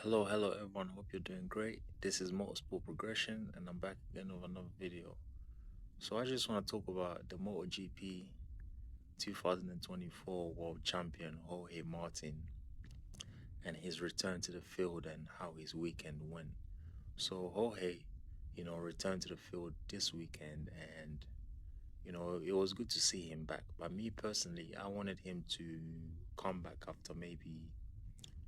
Hello everyone. Hope you're doing great. This is Motorsport Progression, and I'm back again with another video. So I just want to talk about the MotoGP 2024 World Champion Jorge Martin and his return to the field and how his weekend went. So Jorge, returned to the field this weekend, and it was good to see him back. But me personally, I wanted him to come back after maybe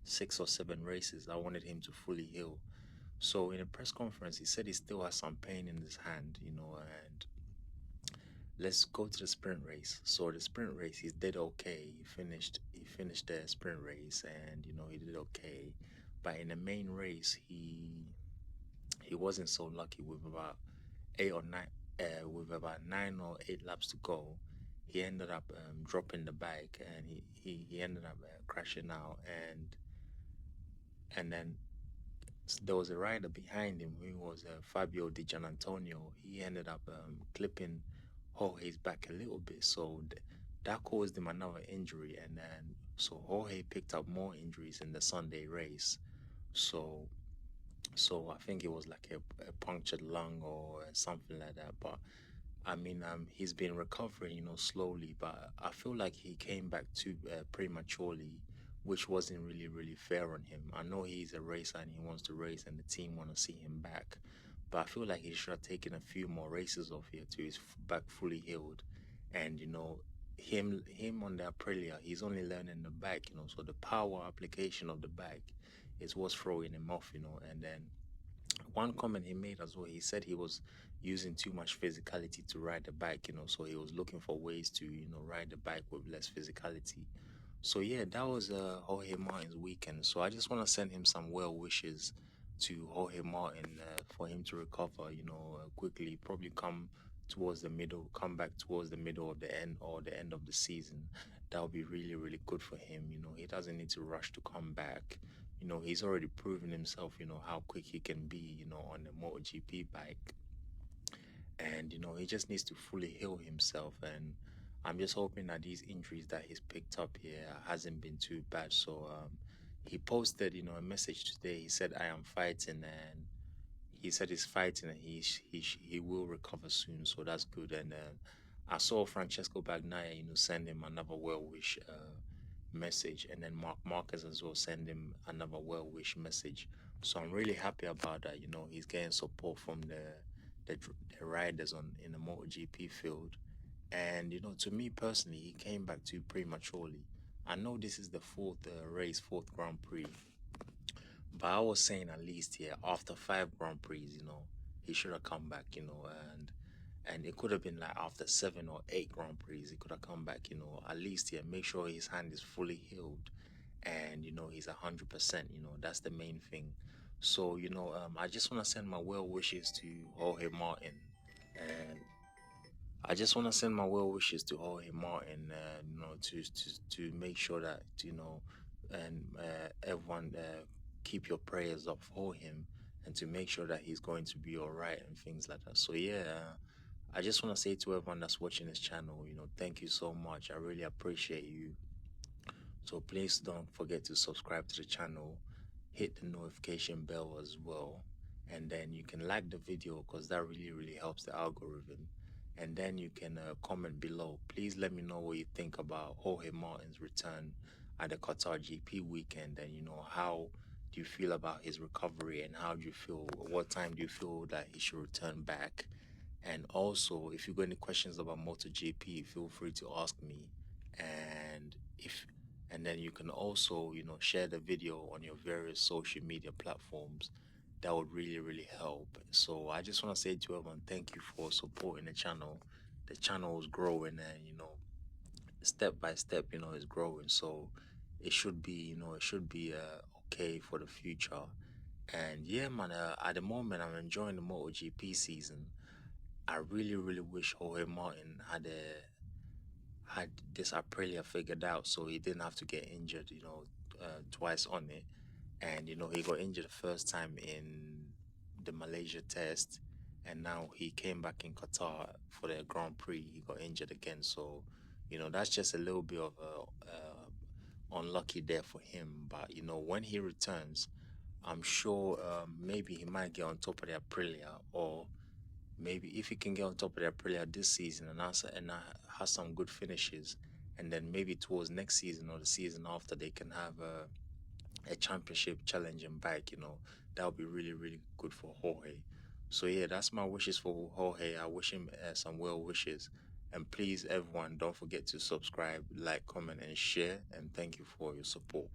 6 or 7 races. I wanted him to fully heal. So in a press conference, he said he still has some pain in his hand, and let's go to the sprint race. So the sprint race, he did okay. He finished the sprint race, and he did okay. But in the main race, he wasn't so lucky with about 8 or 9, with about 9 or 8 laps to go. He ended up dropping the bike, and he ended up crashing out, and then there was a rider behind him who was Fabio Di Gianantonio. He ended up clipping Jorge's back a little bit, so that caused him another injury, and then so Jorge picked up more injuries in the Sunday race. So so I think it was like a punctured lung or something like that. But I mean, he's been recovering, slowly, but I feel like he came back too prematurely, which wasn't really fair on him. I know he's a racer and he wants to race, and the team want to see him back, but I feel like he should have taken a few more races off here to his back fully healed, and him on the Aprilia, he's only learning the bike, so the power application of the bike is what's throwing him off, and then one comment he made as well, he said he was using too much physicality to ride the bike, so he was looking for ways to, ride the bike with less physicality. So yeah, that was Jorge Martin's weekend. So I just want to send him some well wishes to Jorge Martin for him to recover, quickly, probably come back towards the middle of the end or the end of the season. That would be really good for him. He doesn't need to rush to come back. He's already proven himself, how quick he can be, on the MotoGP bike. And, he just needs to fully heal himself. And I'm just hoping that these injuries that he's picked up here hasn't been too bad. So he posted, a message today. He said, "I am fighting," and he said he's fighting and he will recover soon. So that's good. And I saw Francesco Bagnaia, send him another well wish message, and then Mark Marquez as well send him another well wish message. So I'm really happy about that. He's getting support from the riders on in the MotoGP field, and to me personally, he came back too prematurely. I know this is the fourth Grand Prix, but I was saying at least here after 5 Grand Prix, he should have come back, and it could have been like after 7 or 8 Grand Prix, he could have come back, at least here, make sure his hand is fully healed, and he's 100%. That's the main thing. So I just want to send my well wishes to Jorge Martin, and I just want to send my well wishes to Jorge Martin, to make sure that and everyone keep your prayers up for him, and to make sure that he's going to be all right and things like that. So yeah, I just want to say to everyone that's watching this channel, thank you so much. I really appreciate you. So please don't forget to subscribe to the channel, hit the notification bell as well, and then you can like the video because that really helps the algorithm. And then you can comment below. Please let me know what you think about Jorge Martin's return at the Qatar GP weekend, and how do you feel about his recovery, and how do you feel, what time do you feel that he should return back? And also, if you got any questions about MotoGP, feel free to ask me. And if and then you can also, share the video on your various social media platforms. That would really help. So I just want to say to everyone, thank you for supporting the channel. The channel is growing, and step by step, it's growing. So it should be okay for the future. And yeah, man, at the moment I'm enjoying the MotoGP season. I really wish Jorge Martin had this Aprilia figured out, so he didn't have to get injured, twice on it. And he got injured the first time in the Malaysia test, and now he came back in Qatar for the Grand Prix. He got injured again, so that's just a little bit of a unlucky there for him. But when he returns, I'm sure maybe he might get on top of the Aprilia, or maybe if he can get on top of the Aprilia this season and has some good finishes, and then maybe towards next season or the season after they can have a championship challenging bike, that would be really, really good for Jorge. So yeah, that's my wishes for Jorge. I wish him some well wishes. And please, everyone, don't forget to subscribe, like, comment, and share. And thank you for your support.